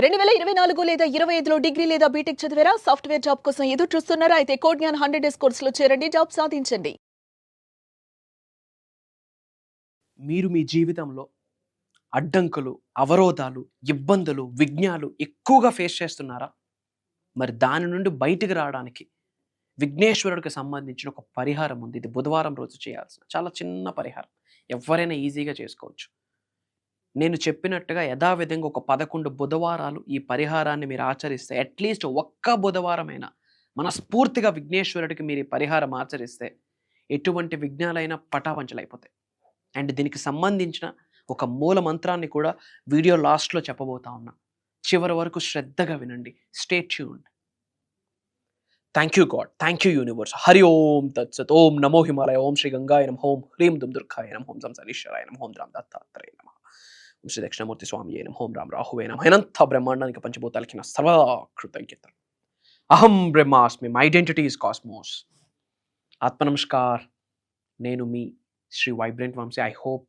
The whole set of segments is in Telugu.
2024 లేదా 25లో డిగ్రీ లేదా బీటెక్ చదివారా? సాఫ్ట్‌వేర్ జాబ్ కోసం ఎదురు చూస్తున్నారా? అయితే కోడ్ జ్ఞాన్ 100 డేస్ కోర్సులో చేరండి. జాబ్ సాధించండి. మీరు మీ జీవితంలో అడ్డంకులు, అవరోధాలు, ఇబ్బందులు, విఘ్నాలు ఎక్కువగా ఫేస్ చేస్తున్నారా? మరి దాని నుండి బయటికి రావడానికి విఘ్నేశ్వరుడికి సంబంధించిన ఒక పరిహారం ఉంది. ఇది బుధవారం రోజు చేయాల్సిన చాలా చిన్న పరిహారం. ఎవరైనా ఈజీగా చేసుకోవచ్చు. నేను చెప్పినట్టుగా యథావిధంగా ఒక 11 బుధవారాలు ఈ పరిహారాన్ని మీరు ఆచరిస్తే అట్లీస్ట్ ఒక్క బుధవారమైనా మనస్ఫూర్తిగా విఘ్నేశ్వరుడికి మీరు ఈ పరిహారం ఆచరిస్తే ఎటువంటి విఘ్నాలైనా పటాపంచలైపోతాయి. అండ్ దీనికి సంబంధించిన ఒక మూల మంత్రాన్ని కూడా వీడియో లాస్ట్లో చెప్పబోతా ఉన్నా. చివరి వరకు శ్రద్ధగా వినండి. Stay tuned. Thank you God, thank you universe. Hari Om తత్సత్. ఓం నమో హిమాలయ. ఓం శ్రీ గంగాయ నమః. ఓం హ్రీం దుమ్ దుర్గాయ నమః. ఓం సంసరీశ్వరాయ నమః. ఓం రామ్ దత్తాత్రేయ నమః. ఓం శ్రీ దక్షిణమూర్తి స్వామి నమః. ఓం రామ్ రాహువే నమః. అనంత బ్రహ్మాండానికి పంచభూతాలకి నా సర్వ కృతజ్ఞతలు. అహం బ్రహ్మాస్మి. My identity is cosmos. ఆత్మ నమస్కార్. నేను మీ Shri Vibrant Vamshi. I hope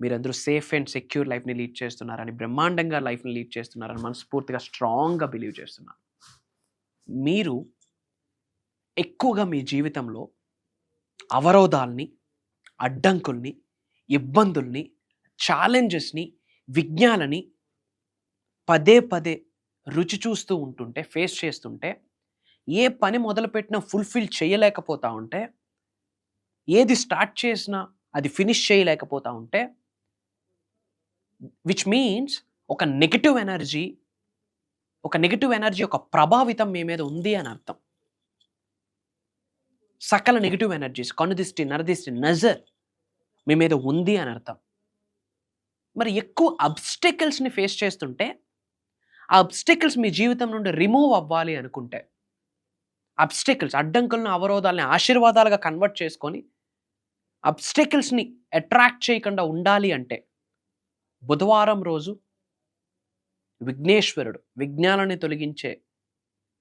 మీరందరూ సేఫ్ అండ్ సెక్యూర్ లైఫ్ని లీడ్ చేస్తున్నారని, బ్రహ్మాండంగా లైఫ్ని లీడ్ చేస్తున్నారని మనస్ఫూర్తిగా స్ట్రాంగ్గా బిలీవ్ చేస్తున్నాను. మీరు ఎక్కువగా మీ జీవితంలో అవరోధాల్ని, అడ్డంకుల్ని, ఇబ్బందుల్ని, ఛాలెంజెస్ని, విఘ్నాలని పదే పదే రుచి చూస్తూ ఉంటుంటే, ఫేస్ చేస్తుంటే, ఏ పని మొదలుపెట్టినా ఫుల్ఫిల్ చేయలేకపోతా ఉంటే, ఏది స్టార్ట్ చేసినా అది ఫినిష్ చేయలేకపోతా ఉంటే, విచ్ మీన్స్ ఒక నెగటివ్ ఎనర్జీ ఒక ప్రభావితం మీ మీద ఉంది అని అర్థం. సకల నెగటివ్ ఎనర్జీస్, కనుదిష్టి, నరదిష్టి, నజర్ మీ మీద ఉంది అని అర్థం. మరి ఎక్కువ అబ్స్టెకల్స్ని ఫేస్ చేస్తుంటే, ఆ అబ్స్టెకల్స్ మీ జీవితం నుండి రిమూవ్ అవ్వాలి అనుకుంటే, అబ్స్టెకల్స్, అడ్డంకులను, అవరోధాలని ఆశీర్వాదాలుగా కన్వర్ట్ చేసుకొని అబ్స్టెకల్స్ని అట్రాక్ట్ చేయకుండా ఉండాలి అంటే బుధవారం రోజు విఘ్నేశ్వరుడు, విఘ్నాలని తొలగించే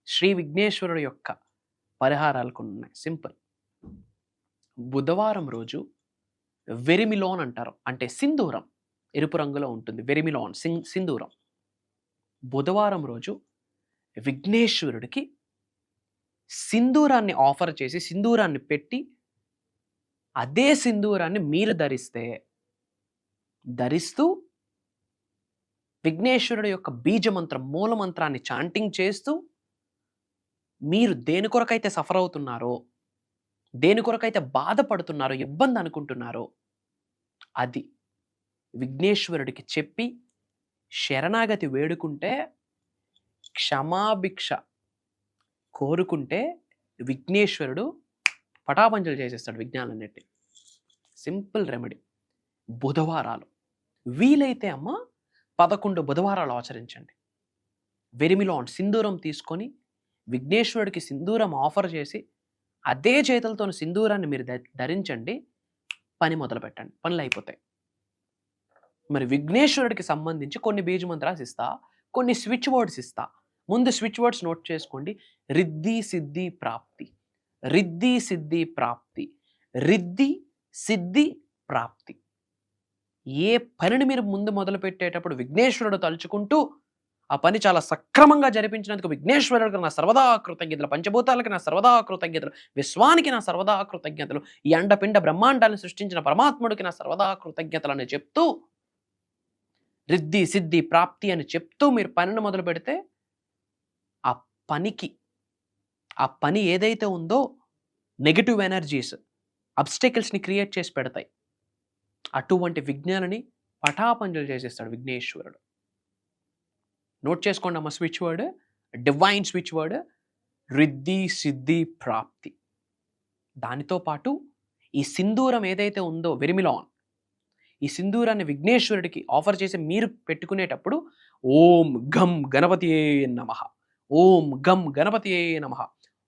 శ్రీ విఘ్నేశ్వరుడు యొక్క పరిహారాలు కొన్ని ఉన్నాయి. సింపుల్. బుధవారం రోజు వెరిమిలోన్ అంటారు, అంటే సింధూరం ఎరుపు రంగులో ఉంటుంది. వెరిమిలోన్, సింధూరం. బుధవారం రోజు విఘ్నేశ్వరుడికి సింధూరాన్ని ఆఫర్ చేసి, సింధూరాన్ని పెట్టి, అదే సింధూరాన్ని మీరు ధరిస్తూ విఘ్నేశ్వరుడు యొక్క బీజమంత్రం, మూలమంత్రాన్ని చాంటింగ్ చేస్తూ, మీరు దేని కొరకైతే సఫర్ అవుతున్నారో, దేని కొరకైతే బాధపడుతున్నారో, ఇబ్బంది అనుకుంటున్నారో అది విఘ్నేశ్వరుడికి చెప్పి శరణాగతి వేడుకుంటే, క్షమాభిక్ష కోరుకుంటే విఘ్నేశ్వరుడు పటాపంచలు చేసేస్తాడు విఘ్నాలన్నిటి. Simple remedy. బుధవారాలు వీలైతే 11 బుధవారాలు ఆచరించండి. వెరిమిలాన్, సింధూరం తీసుకొని విఘ్నేశ్వరుడికి సింధూరం ఆఫర్ చేసి, అదే చేతులతో సింధూరాన్ని మీరు ధరించండి. పని మొదలు పెట్టండి, పనులు అయిపోతాయి. మరి విఘ్నేశ్వరుడికి సంబంధించి కొన్ని బీజ మంత్రాలు ఇస్తా, కొన్ని స్విచ్ వర్డ్స్ ఇస్తా. ముందు స్విచ్ వర్డ్స్ నోట్ చేసుకోండి. రిద్ధి సిద్ధి ప్రాప్తి, రిద్ధి సిద్ధి ప్రాప్తి, రిద్ధి సిద్ధి ప్రాప్తి. ఏ పనిని మీరు ముందు మొదలు పెట్టేటప్పుడు విఘ్నేశ్వరుడు తలుచుకుంటూ ఆ పని చాలా సక్రమంగా జరిపించినందుకు విఘ్నేశ్వరుడికి నా సర్వదా కృతజ్ఞతలు, పంచభూతాలకి నా సర్వదా కృతజ్ఞతలు, విశ్వానికి నా సర్వదా కృతజ్ఞతలు, ఈ అండపిండ బ్రహ్మాండాన్ని సృష్టించిన పరమాత్ముడికి నా సర్వదా కృతజ్ఞతలు అని చెప్తూ, రిద్ధి సిద్ధి ప్రాప్తి అని చెప్తూ మీరు పనిని మొదలు పెడితే, ఆ పని ఏదైతే ఉందో నెగటివ్ ఎనర్జీస్, అబ్స్టెకల్స్ని క్రియేట్ చేసి పెడతాయి. అటువంటి విఘ్నాలని పటాపంచలు చేసేస్తాడు విఘ్నేశ్వరుడు. నోట్ చేసుకోండి switch word, divine switch word, Riddhi సిద్ధి ప్రాప్తి. దానితో పాటు ఈ సింధూరం ఏదైతే ఉందో వెరిమిలాన్, ఈ సింధూరాన్ని విఘ్నేశ్వరుడికి ఆఫర్ చేసి మీరు పెట్టుకునేటప్పుడు ఓం గం గణపతియే నమః, ఓం గం గణపతియే నమః,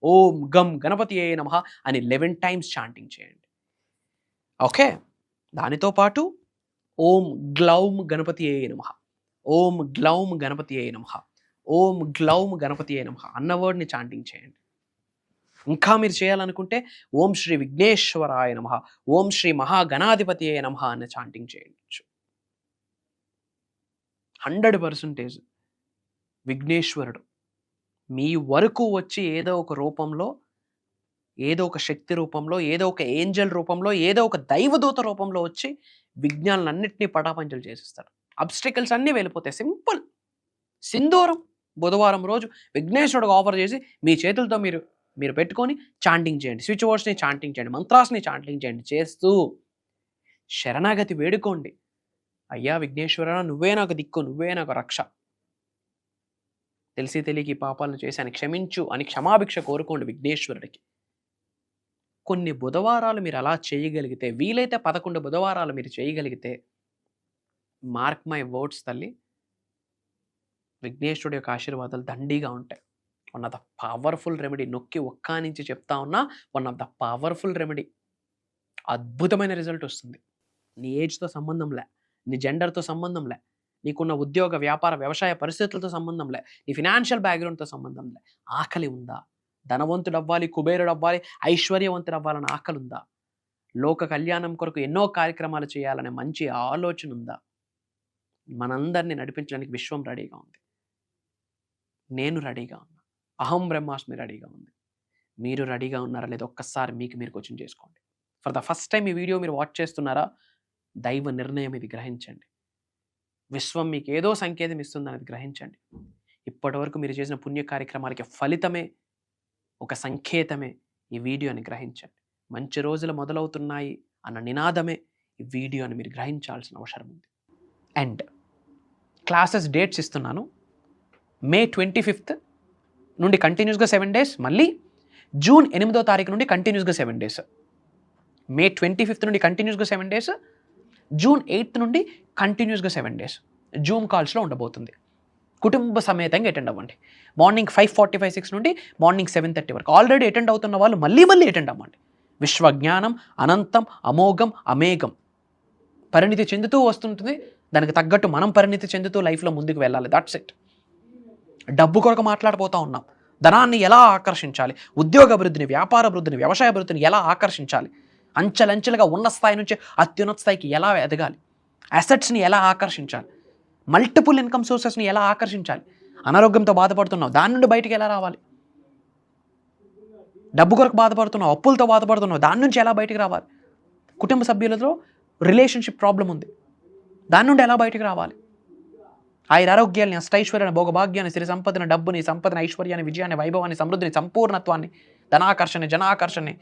ఓం గం గణపతియే నమః అని 11 టైమ్స్ చాంటింగ్ చేయండి. ఓకే. దానితో పాటు ఓం గ్లౌం గణపతియే నమః, ఓం గ్లౌం గణపతియే నమః, ఓం గ్లౌం గణపతియే నమః అన్న వర్డ్ని చాంటింగ్ చేయండి. ఇంకా మీరు చేయాలనుకుంటే ఓం శ్రీ విఘ్నేశ్వరాయ నమః, ఓం శ్రీ మహాగణాధిపతియే నమః అన్న చాంటింగ్ చేయొచ్చు. 100% విఘ్నేశ్వరుడు మీ వరకు వచ్చి ఏదో ఒక రూపంలో, ఏదో ఒక శక్తి రూపంలో, ఏదో ఒక ఏంజల్ రూపంలో, ఏదో ఒక దైవదూత రూపంలో వచ్చి విజ్ఞానాలన్నింటినీ పటాపంచలు చేసిస్తాడు. అబ్స్టికల్స్ అన్నీ వెళ్ళిపోతాయి. సింపుల్. సింధూరం బుధవారం రోజు విఘ్నేశ్వరుడికి ఆఫర్ చేసి మీ చేతులతో మీరు పెట్టుకొని చాంటింగ్ చేయండి. స్విచ్ వర్డ్స్ని చాంటింగ్ చేయండి, మంత్రాస్ని చాంటింగ్ చేయండి. చేస్తూ శరణాగతి వేడుకోండి. అయ్యా విఘ్నేశ్వర, నువ్వే నాకు దిక్కు, నువ్వే నాకు రక్ష. తెలిసి తెలియక ఈ పాపాలను చేశాను, క్షమించు అని క్షమాభిక్ష కోరుకోండి విఘ్నేశ్వరుడికి. కొన్ని బుధవారాలు మీరు అలా చేయగలిగితే, వీలైతే 11 బుధవారాలు మీరు చేయగలిగితే, మార్క్ మై వర్డ్స్ తల్లి, విఘ్నేశ్వరుడు యొక్క ఆశీర్వాదాలు దండిగా ఉంటాయి. One of the powerful remedy. నొక్కి ఒక్క నుంచి చెప్తా ఉన్నా, one of the powerful remedy. అద్భుతమైన రిజల్ట్ వస్తుంది. నీ ఏజ్తో సంబంధం లే, నీ జెండర్తో సంబంధం లే, నీకున్న ఉద్యోగ వ్యాపార వ్యవసాయ పరిస్థితులతో సంబంధం లే, నీ ఫినాన్షియల్ బ్యాక్గ్రౌండ్తో సంబంధం లే. ఆకలి ఉందా? ధనవంతుడు అవ్వాలి, కుబేరుడు అవ్వాలి, ఐశ్వర్యవంతుడు అవ్వాలన్న ఆకలి ఉందా? లోక కళ్యాణం కొరకు ఎన్నో కార్యక్రమాలు చేయాలనే మంచి ఆలోచన ఉందా? మనందరినీ నడిపించడానికి విశ్వం రెడీగా ఉంది. నేను రెడీగా ఉన్నా. అహం బ్రహ్మాస్మి రెడీగా ఉంది. మీరు రెడీగా ఉన్నారా లేదా ఒక్కసారి మీకు మీరు క్వశ్చన్ చేసుకోండి. ఫర్ ద ఫస్ట్ టైం ఈ వీడియో మీరు వాచ్ చేస్తున్నారా? దైవ నిర్ణయం ఇది గ్రహించండి. విశ్వం మీకు ఏదో సంకేతం ఇస్తుందనేది గ్రహించండి. ఇప్పటి వరకు మీరు చేసిన పుణ్య కార్యక్రమాలకి ఫలితమే, ఒక సంకేతమే ఈ వీడియోని గ్రహించండి. మంచి రోజులు మొదలవుతున్నాయి అన్న నినాదమే ఈ వీడియోని మీరు గ్రహించాల్సిన అవసరం ఉంది. అండ్ క్లాసెస్ డేట్స్ ఇస్తున్నాను. మే 25th నుండి కంటిన్యూస్గా 7 days, మళ్ళీ జూన్ 8వ తారీఖు నుండి కంటిన్యూస్గా 7 days. మే 25th నుండి కంటిన్యూస్గా 7 days, జూన్ 8th నుండి కంటిన్యూస్గా 7 days జూమ్ కాల్స్లో ఉండబోతుంది. కుటుంబ సమేతంగా అటెండ్ అవ్వండి. మార్నింగ్ 5:45-6 నుండి మార్నింగ్ 7:30 వరకు. ఆల్రెడీ అటెండ్ అవుతున్న వాళ్ళు మళ్ళీ అటెండ్ అవ్వండి. విశ్వజ్ఞానం అనంతం, అమోఘం, అమేఘం పరిణితి చెందుతూ వస్తుంటుంది. దానికి తగ్గట్టు మనం పరిణితి చెందుతూ లైఫ్లో ముందుకు వెళ్ళాలి. That's it. డబ్బు కొరకు మాట్లాడిపోతూ ఉన్నాం. ధనాన్ని ఎలా ఆకర్షించాలి, ఉద్యోగ అభివృద్ధిని, వ్యాపార అభివృద్ధిని, వ్యవసాయ అభివృద్ధిని ఎలా ఆకర్షించాలి, అంచెలంచెలుగా ఉన్న స్థాయి నుంచి అత్యున్నత స్థాయికి ఎలా ఎదగాలి, అసెట్స్ని ఎలా ఆకర్షించాలి, మల్టిపుల్ ఇన్కమ్ సోర్సెస్ని ఎలా ఆకర్షించాలి, అనారోగ్యంతో బాధపడుతున్నావు దాని నుండి బయటికి ఎలా రావాలి, డబ్బు కొరకు బాధపడుతున్నావు, అప్పులతో బాధపడుతున్నావు దాని నుంచి ఎలా బయటికి రావాలి, కుటుంబ సభ్యులతో రిలేషన్షిప్ ప్రాబ్లం ఉంది దాని నుండి ఎలా బయటికి రావాలి, ఆరోగ్యాన్ని, అష్టైశ్వర్యాన్ని, భోగభాగ్యాన్ని, సిరి సంపదను, డబ్బుని, సంపదను, ఐశ్వర్యాన్ని, విజయాన్ని, వైభవాన్ని, సమృద్ధిని, సంపూర్ణత్వాన్ని, ధనాకర్షణ, జనాకర్షణని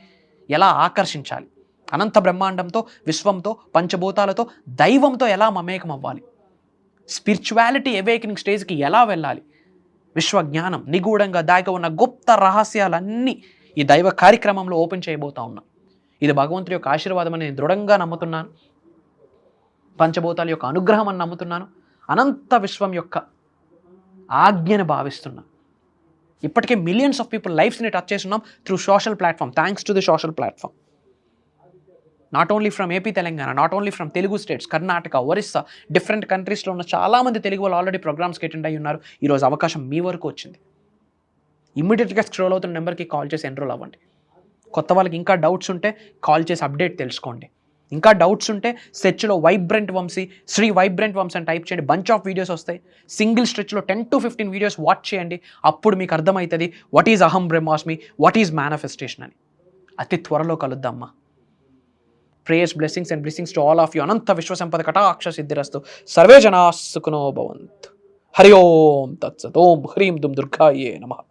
ఎలా ఆకర్షించాలి, అనంత బ్రహ్మాండంతో, విశ్వంతో, పంచభూతాలతో, దైవంతో ఎలా మమేకం అవ్వాలి, స్పిరిచువాలిటీ అవేకనింగ్ స్టేజ్కి ఎలా వెళ్ళాలి, విశ్వజ్ఞానం నిగూఢంగా దాగి ఉన్న గుప్త రహస్యాలన్నీ ఈ దైవ కార్యక్రమంలో ఓపెన్ చేయబోతా ఉన్నా. ఇది భగవంతుడి యొక్క ఆశీర్వాదం అని నేను దృఢంగా నమ్ముతున్నాను. పంచభూతాల యొక్క అనుగ్రహం అని నమ్ముతున్నాను. అనంత విశ్వం యొక్క ఆజ్ఞను భావిస్తున్నా. ఇప్పటికే మిలియన్స్ ఆఫ్ పీపుల్ లైఫ్స్ని టచ్ చేస్తున్నాం through social platform. Thanks to the social platform. Not only from AP Telangana, not only from Telugu states, Karnataka, Orissa, different కంట్రీస్లో ఉన్న చాలామంది తెలుగు వాళ్ళు ఆల్రెడీ ప్రోగ్రామ్స్కి అటెండ్ అయ్యి ఉన్నారు. ఈరోజు అవకాశం మీ వరకు వచ్చింది. ఇమ్మీడియట్గా స్క్రోల్ అవుతున్న నెంబర్కి కాల్ చేసి ఎన్రోల్ అవ్వండి. కొత్త వాళ్ళకి ఇంకా డౌట్స్ ఉంటే కాల్ చేసి అప్డేట్ తెలుసుకోండి. ఇంకా డౌట్స్ ఉంటే సెర్చ్లో వైబ్రెంట్ వంశీ, శ్రీ వైబ్రెంట్ వంశీ అని టైప్ చేయండి. బంచ్ ఆఫ్ వీడియోస్ వస్తాయి. సింగిల్ స్ట్రెచ్లో 10 to 15 వీడియోస్ వాచ్ చేయండి. అప్పుడు మీకు అర్థమవుతుంది వాట్ ఈజ్ అహం బ్రహ్మాస్మి, వాట్ ఈజ్ మేనిఫెస్టేషన్ అని. అతి త్వరలో కలుద్దామా. Prayers, blessings and blessings to all of you. అనంత విశ్వసంపద కటాక్ష సిద్ధిరస్తు. సర్వే జనా సుఖినో భవంతు. హరి ఓం తత్సత్. ఓం హ్రీం దుమ్ దుర్గాయే నమః.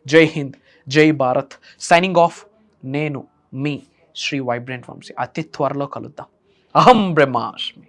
జై హింద్, జై భారత్. Signing off. నేను మీ శ్రీ వైబ్రెంట్ వంశీ. అతి త్వరలో కలుద్దాం. అహం బ్రహ్మాస్మి.